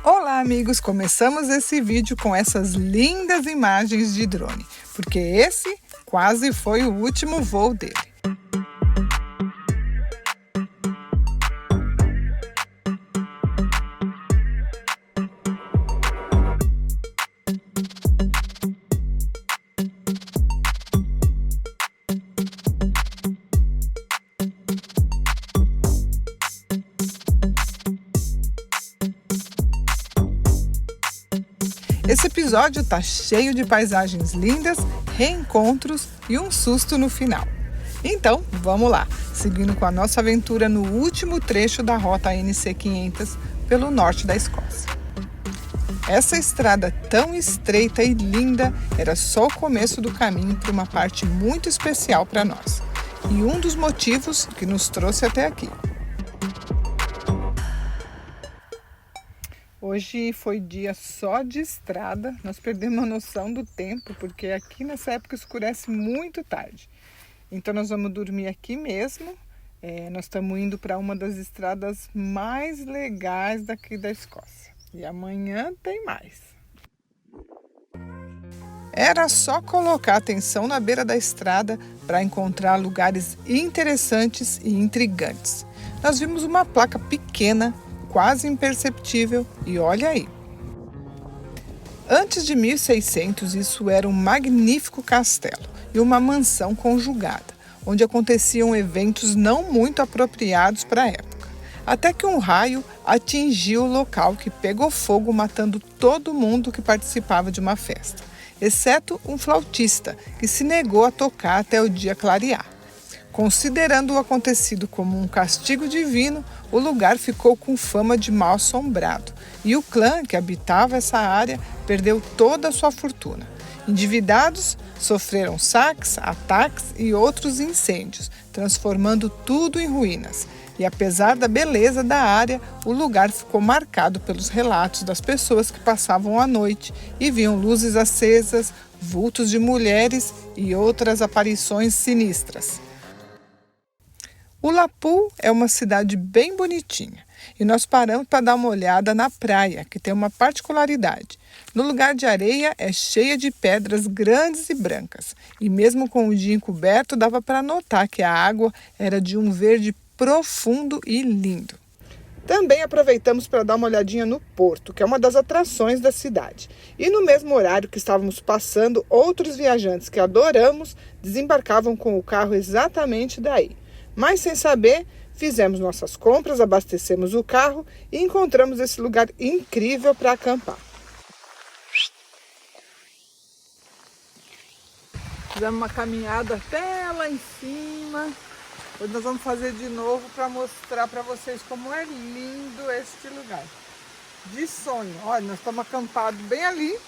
Olá, amigos! Começamos esse vídeo com essas lindas imagens de drone, porque esse quase foi o último voo dele. Esse episódio tá cheio de paisagens lindas, reencontros e um susto no final. Então, vamos lá, seguindo com a nossa aventura no último trecho da rota NC 500 pelo norte da Escócia. Essa estrada tão estreita e linda era só o começo do caminho para uma parte muito especial para nós, e um dos motivos que nos trouxe até aqui. Hoje foi dia só de estrada, nós perdemos a noção do tempo, porque aqui nessa época escurece muito tarde. Então nós vamos dormir aqui mesmo, nós estamos indo para uma das estradas mais legais daqui da Escócia. E amanhã tem mais. Era só colocar atenção na beira da estrada para encontrar lugares interessantes e intrigantes. Nós vimos uma placa pequena, quase imperceptível, e olha aí. Antes de 1600, isso era um magnífico castelo e uma mansão conjugada, onde aconteciam eventos não muito apropriados para a época. Até que um raio atingiu o local, que pegou fogo, matando todo mundo que participava de uma festa, exceto um flautista, que se negou a tocar até o dia clarear. Considerando o acontecido como um castigo divino, o lugar ficou com fama de mal assombrado, e o clã que habitava essa área perdeu toda a sua fortuna. Endividados, sofreram saques, ataques e outros incêndios, transformando tudo em ruínas. E apesar da beleza da área, o lugar ficou marcado pelos relatos das pessoas que passavam a noite e viam luzes acesas, vultos de mulheres e outras aparições sinistras. Ullapool é uma cidade bem bonitinha e nós paramos para dar uma olhada na praia, que tem uma particularidade. No lugar de areia é cheia de pedras grandes e brancas, e mesmo com o dia encoberto dava para notar que a água era de um verde profundo e lindo. Também aproveitamos para dar uma olhadinha no porto, que é uma das atrações da cidade. E no mesmo horário que estávamos passando, outros viajantes que adoramos desembarcavam com o carro exatamente daí. Mas sem saber, fizemos nossas compras, abastecemos o carro e encontramos esse lugar incrível para acampar. Fizemos uma caminhada até lá em cima. Hoje nós vamos fazer de novo para mostrar para vocês como é lindo este lugar. De sonho. Olha, nós estamos acampados bem ali.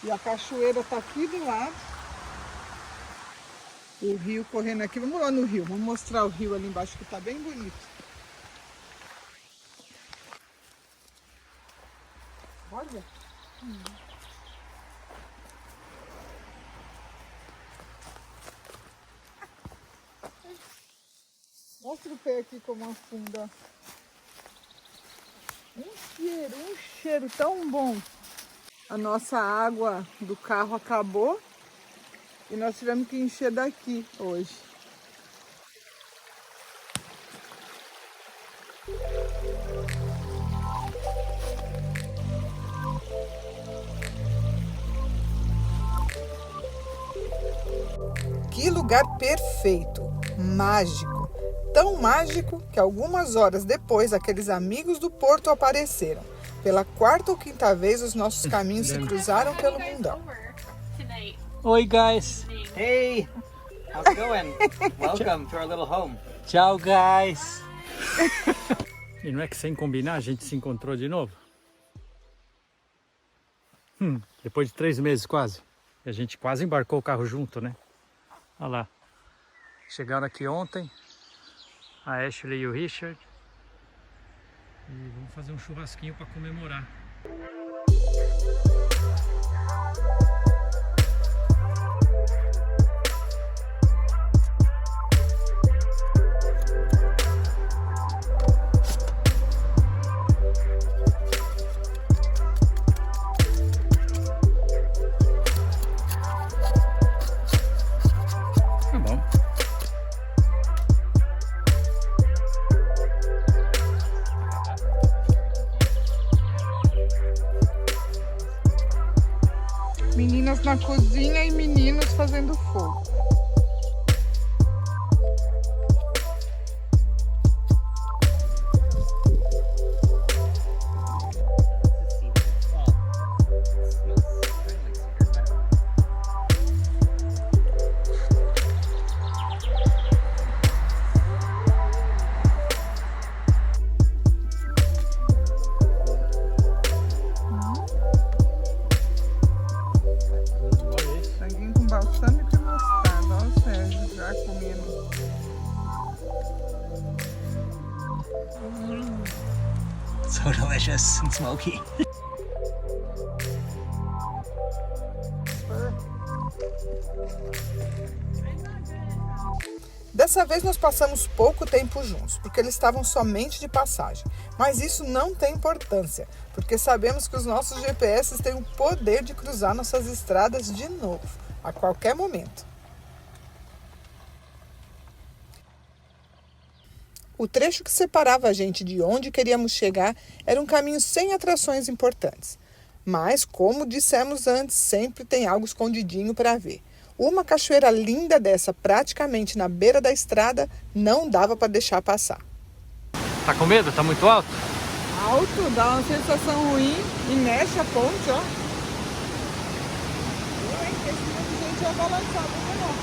E a cachoeira está aqui do lado. O rio correndo aqui. Vamos lá no rio. Vamos mostrar o rio ali embaixo, que está bem bonito. Olha. Mostra o pé aqui como afunda. Um cheiro tão bom. A nossa água do carro acabou e nós tivemos que encher daqui hoje. Que lugar perfeito, mágico. Tão mágico que algumas horas depois aqueles amigos do Porto apareceram. Pela quarta ou quinta vez os nossos caminhos se cruzaram pelo mundão. Oi, guys. Hey, how's it going? Welcome to our little home. Tchau, guys. E não é que sem combinar a gente se encontrou de novo? Depois de 3 meses quase. E a gente quase embarcou o carro junto, né? Olha lá. Chegaram aqui ontem, a Ashley e o Richard. E vamos fazer um churrasquinho para comemorar. uma cozinha e meninos fazendo fogo. Balsâmico e mostarda, olha o Sérgio já comendo. So delicious and smoky. Dessa vez nós passamos pouco tempo juntos, porque eles estavam somente de passagem. Mas isso não tem importância, porque sabemos que os nossos GPS têm o poder de cruzar nossas estradas de novo, a qualquer momento. O trecho que separava a gente de onde queríamos chegar era um caminho sem atrações importantes. Mas, como dissemos antes, sempre tem algo escondidinho para ver. Uma cachoeira linda dessa, praticamente na beira da estrada, não dava para deixar passar. Tá com medo? Tá muito alto? Alto, dá uma sensação ruim e mexe a ponte, ó. Esse monte de gente é balançado, não.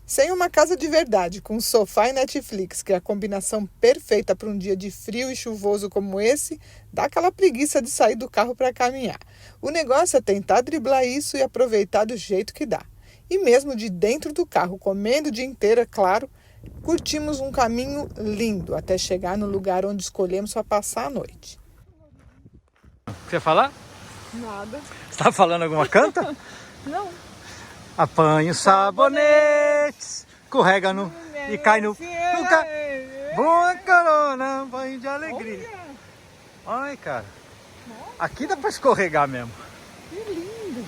Sem uma casa de verdade, com sofá e Netflix, que é a combinação perfeita para um dia de frio e chuvoso como esse, dá aquela preguiça de sair do carro para caminhar. O negócio é tentar driblar isso e aproveitar do jeito que dá. E mesmo de dentro do carro, comendo o dia inteiro, é claro, curtimos um caminho lindo até chegar no lugar onde escolhemos para passar a noite. Você ia falar? Nada. Você tá falando alguma canta? Não. Apanha os sabonetes, escorrega no e cai no... Boa carona, banho de alegria. Ai, cara. Aqui dá pra escorregar mesmo. Que lindo.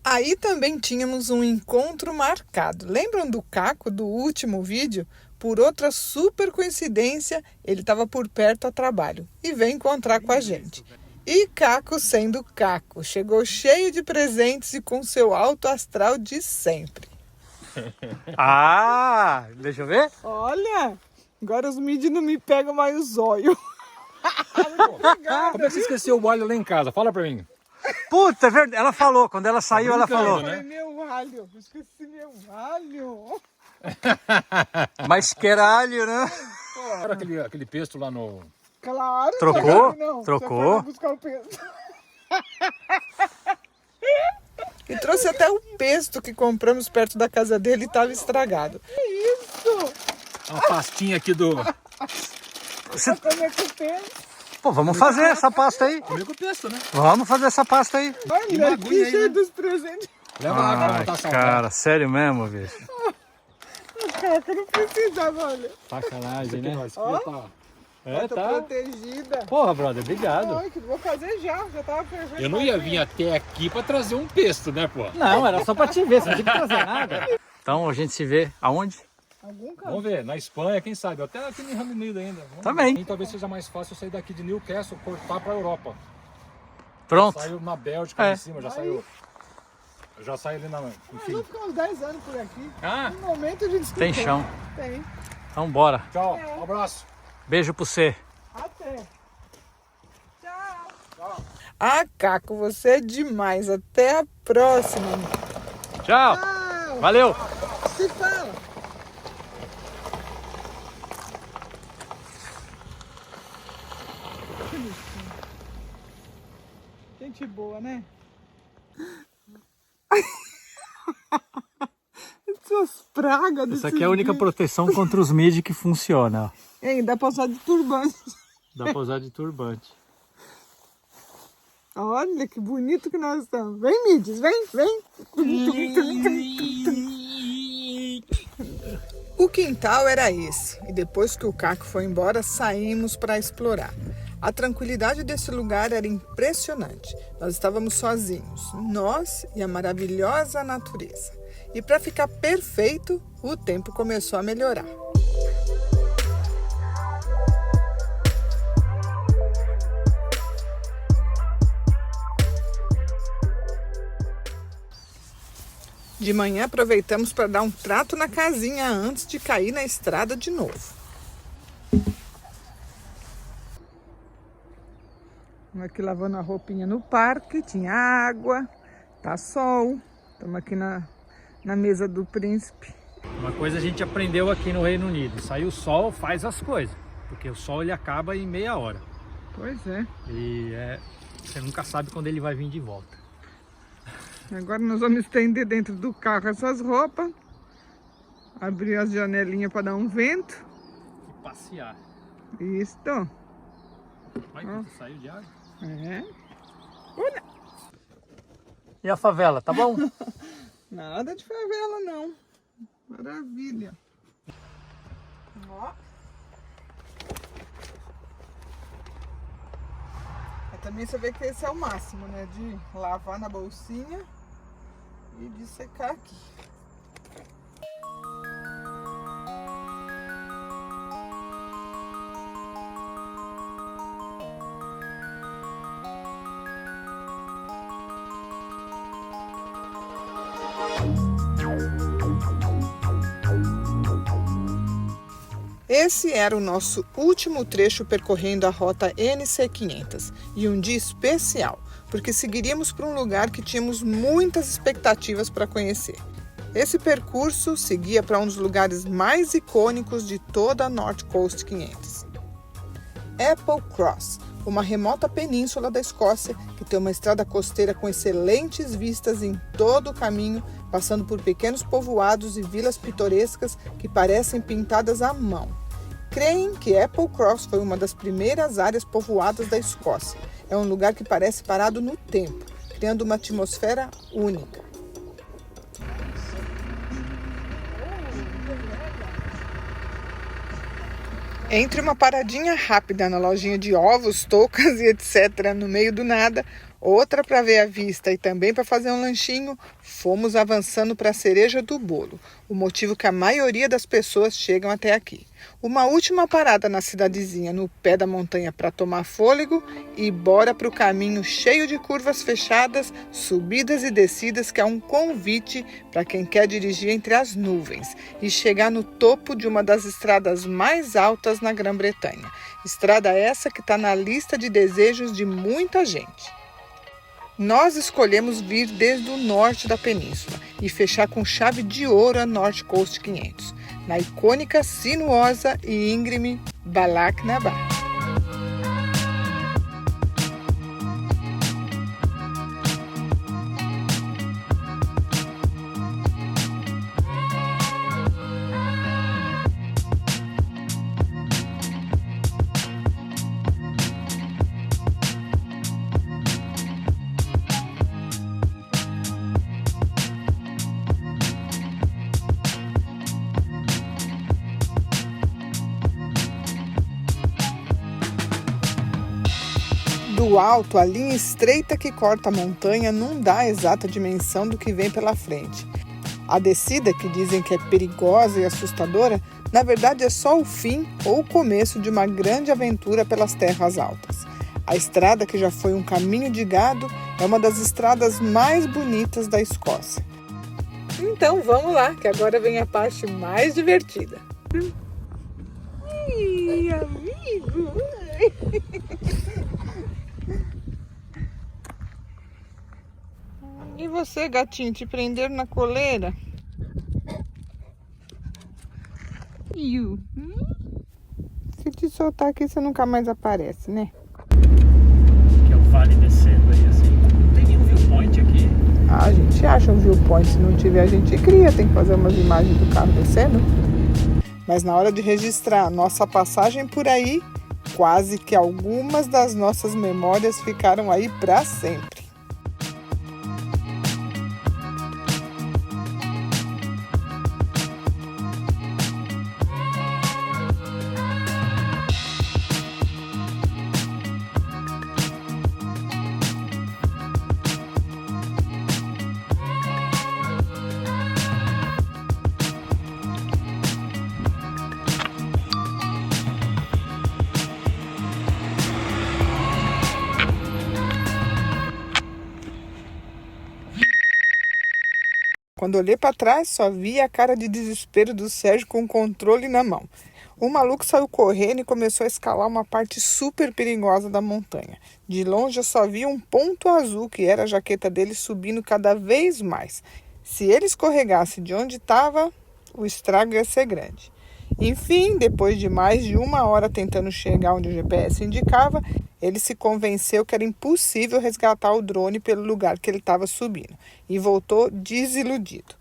Aí também tínhamos um encontro marcado. Lembram do Caco do último vídeo? Por outra super coincidência, ele estava por perto a trabalho e veio encontrar com a gente. E Caco sendo Caco, chegou cheio de presentes e com seu alto astral de sempre. Ah, deixa eu ver. Olha, agora os mídias não me pegam mais os olhos. Como é que você esqueceu o alho lá em casa? Fala pra mim. Puta, é verdade. Ela falou, quando ela saiu, ela falou. Eu falei, meu alho, esqueci meu alho. Mas que era alho, né? Era aquele pesto lá no... Claro. Trocou? Não, Trocou? só foi buscar o pesto. E trouxe até o pesto que compramos perto da casa dele e estava estragado. Que isso? Uma pastinha aqui do... Você... Como é que o pesto? Pô, vamos fazer essa pasta aí. Comigo o pesto, né? Vamos fazer essa pasta aí. Olha, aqui aí, cheio né? dos presentes. Leva água pra Ai, botar saudade. cara, sério mesmo, bicho. Cara, que não precisava, olha. Sacanagem, Aqui, né? nós. Ó. Tá. É, Tô tá. protegida. Porra, brother, obrigado. Ai, que vou fazer já tava fervendo. Eu não ia vir até aqui pra trazer um pesto, né, pô? Não, era só pra te ver, você não tinha que trazer nada. Então a gente se vê aonde? Algum caso. Vamos ver, na Espanha, quem sabe? Até aqui no Reino Unido ainda. Vamos Também. ver. E talvez seja mais fácil eu sair daqui de Newcastle, cortar pra Europa. Pronto. Saiu na Bélgica É. ali em cima, já saiu. Eu já saí ali na... Nós Enfim. vamos ficar uns 10 anos por aqui. Ah, No momento de discutir. Tem chão. Tem. Então bora. tchau, um abraço. Beijo pra você. Até. Tchau. Ah, Caco, você é demais. Até a próxima. Tchau. Tchau. Valeu. Se fala. Que bichinho. Gente boa, né? Essas pragas Essa aqui é a única proteção contra os mídias que funciona. Ó. Ei, dá pra usar de turbante. Dá pra usar de turbante. Olha que bonito que nós estamos. Vem, Mides, vem. O quintal era esse. E depois que o Caco foi embora, saímos para explorar. A tranquilidade desse lugar era impressionante. Nós estávamos sozinhos, nós e a maravilhosa natureza. E para ficar perfeito, o tempo começou a melhorar. De manhã aproveitamos para dar um trato na casinha antes de cair na estrada de novo. Aqui lavando a roupinha no parque, tinha água, tá sol. Estamos aqui na mesa do príncipe. Uma coisa a gente aprendeu aqui no Reino Unido: saiu o sol, faz as coisas, porque o sol ele acaba em meia hora. Pois é. E você nunca sabe quando ele vai vir de volta. Agora nós vamos estender dentro do carro essas roupas, abrir as janelinhas para dar um vento. E passear. Isso. Olha quanto saiu de água. É. Olha. E a favela, tá bom? Nada de favela, não. Maravilha. Ó. Aí também você vê que esse é o máximo, né? De lavar na bolsinha e de secar aqui. Esse era o nosso último trecho percorrendo a rota NC500 e um dia especial, porque seguiríamos para um lugar que tínhamos muitas expectativas para conhecer. Esse percurso seguia para um dos lugares mais icônicos de toda a North Coast 500. Applecross, uma remota península da Escócia que tem uma estrada costeira com excelentes vistas em todo o caminho, passando por pequenos povoados e vilas pitorescas que parecem pintadas à mão. Creem que Applecross foi uma das primeiras áreas povoadas da Escócia. É um lugar que parece parado no tempo, criando uma atmosfera única. Entre uma paradinha rápida na lojinha de ovos, toucas e etc. no meio do nada, outra para ver a vista e também para fazer um lanchinho, fomos avançando para a cereja do bolo, o motivo que a maioria das pessoas chegam até aqui. Uma última parada na cidadezinha, no pé da montanha para tomar fôlego e bora para o caminho cheio de curvas fechadas, subidas e descidas, que é um convite para quem quer dirigir entre as nuvens e chegar no topo de uma das estradas mais altas na Grã-Bretanha. Estrada essa que está na lista de desejos de muita gente. Nós escolhemos vir desde o norte da península e fechar com chave de ouro a North Coast 500, na icônica, sinuosa e íngreme Balacknabar. Do alto, a linha estreita que corta a montanha não dá a exata dimensão do que vem pela frente. A descida, que dizem que é perigosa e assustadora, na verdade é só o fim ou o começo de uma grande aventura pelas terras altas. A estrada, que já foi um caminho de gado, é uma das estradas mais bonitas da Escócia. Então vamos lá, que agora vem a parte mais divertida. Ih, amigo! E você, gatinho, te prenderam na coleira? Se te soltar aqui, você nunca mais aparece, né? Que é o vale descendo aí assim. Não tem nenhum viewpoint aqui. A gente acha um viewpoint, se não tiver a gente cria, tem que fazer umas imagens do carro descendo. Mas na hora de registrar a nossa passagem por aí, quase que algumas das nossas memórias ficaram aí para sempre. Quando olhei para trás, só vi a cara de desespero do Sérgio com o controle na mão. O maluco saiu correndo e começou a escalar uma parte super perigosa da montanha. De longe eu só vi um ponto azul, que era a jaqueta dele, subindo cada vez mais. Se ele escorregasse de onde estava, o estrago ia ser grande. Enfim, depois de mais de 1 hora tentando chegar onde o GPS indicava, ele se convenceu que era impossível resgatar o drone pelo lugar que ele estava subindo e voltou desiludido.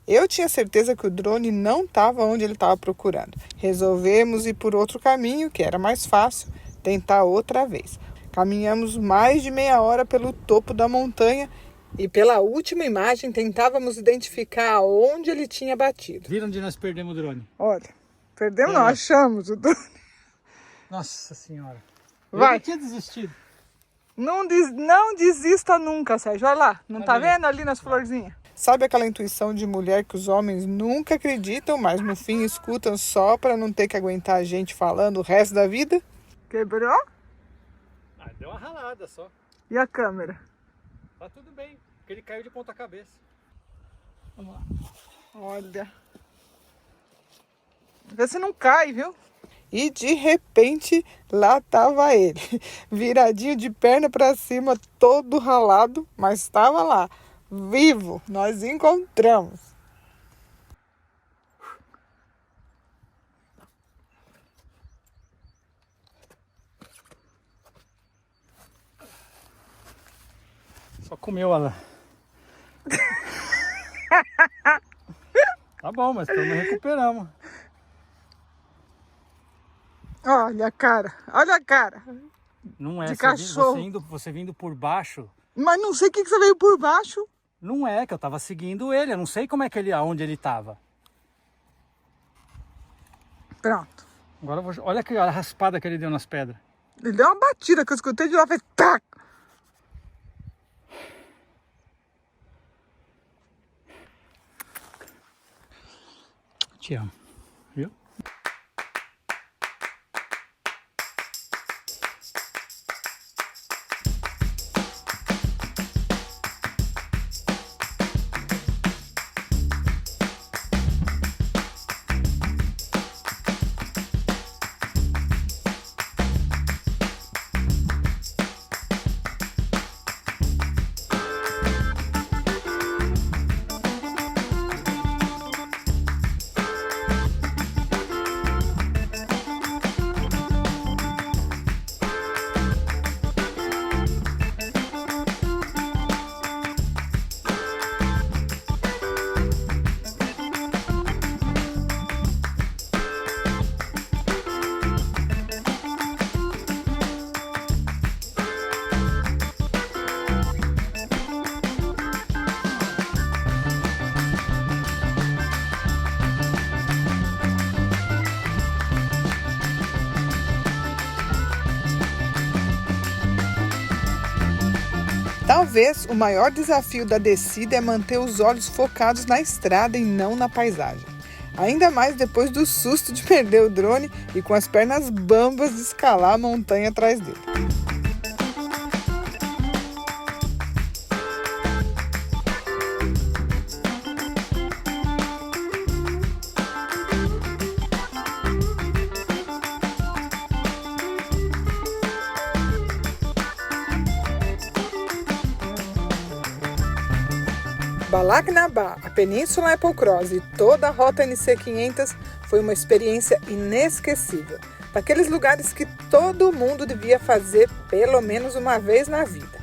Eu tinha certeza que o drone não estava onde ele estava procurando. Resolvemos ir por outro caminho, que era mais fácil, tentar outra vez. Caminhamos mais de meia hora pelo topo da montanha e pela última imagem tentávamos identificar aonde ele tinha batido. Viram onde nós perdemos o drone? Olha, perdemos não, achamos o drone. Nossa senhora. Vai. Eu tinha desistido. Não desista nunca, Sérgio. Olha lá, não tá vendo ali nas florzinhas? Sabe aquela intuição de mulher que os homens nunca acreditam, mas no fim escutam só para não ter que aguentar a gente falando o resto da vida? Quebrou? Ah, deu uma ralada só. E a câmera? Tá tudo bem, porque ele caiu de ponta cabeça. Vamos lá. Olha. Vê se não cai, viu? E de repente, lá estava ele, viradinho de perna para cima, todo ralado, mas estava lá, vivo. Nós encontramos. Só comeu ela. Tá bom, mas estamos recuperamos. Olha a cara, olha a cara. Não é, de cachorro. Você vindo por baixo. Mas não sei o que você veio por baixo. Não é, que eu tava seguindo ele. Eu não sei como é que aonde ele tava. Pronto. Agora eu vou. Olha a raspada que ele deu nas pedras. Ele deu uma batida que eu escutei de lá, fez tac. Te amo, viu? Talvez o maior desafio da descida é manter os olhos focados na estrada e não na paisagem. Ainda mais depois do susto de perder o drone e com as pernas bambas de escalar a montanha atrás dele. Balaknabat, a Península Apple Cross e toda a rota NC500 foi uma experiência inesquecível. Daqueles lugares que todo mundo devia fazer pelo menos uma vez na vida.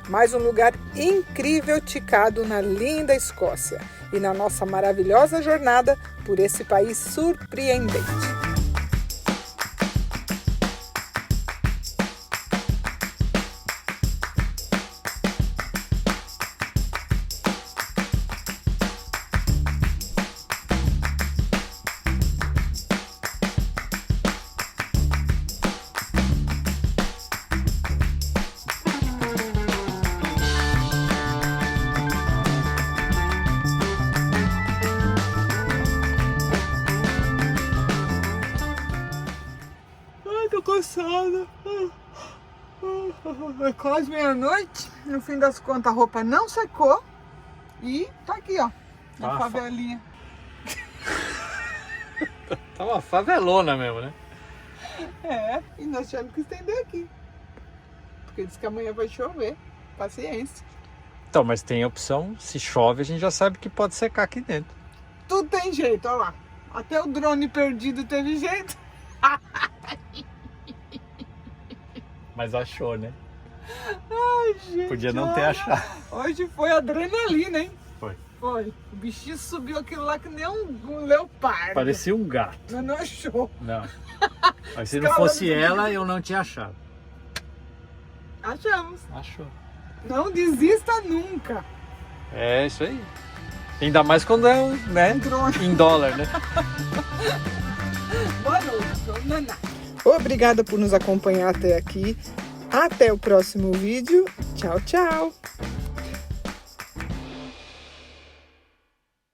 Mais um lugar incrível ticado na linda Escócia e na nossa maravilhosa jornada por esse país surpreendente. Tô cansada. É quase meia-noite. No fim das contas, a roupa não secou. E tá aqui, ó. Na favelinha. Tá uma favelona mesmo, né? É, e nós tivemos que estender aqui. Porque diz que amanhã vai chover. Paciência. Então, mas tem a opção, se chove a gente já sabe que pode secar aqui dentro. Tudo tem jeito, olha lá. Até o drone perdido teve jeito. Mas achou, né? Ai, gente. Podia não ter olha. achado. Hoje foi adrenalina, hein? Foi. Foi. O bichinho subiu aquilo lá que nem um leopardo. Parecia um gato. Mas não achou. Não. Mas se não fosse ela, eu não tinha achado. Achamos. Achou. Não desista nunca. É isso aí. Ainda mais quando é um, né? Drone. Em dólar, né? Boa noite, dona Naná. Obrigada por nos acompanhar até aqui. Até o próximo vídeo. Tchau, tchau.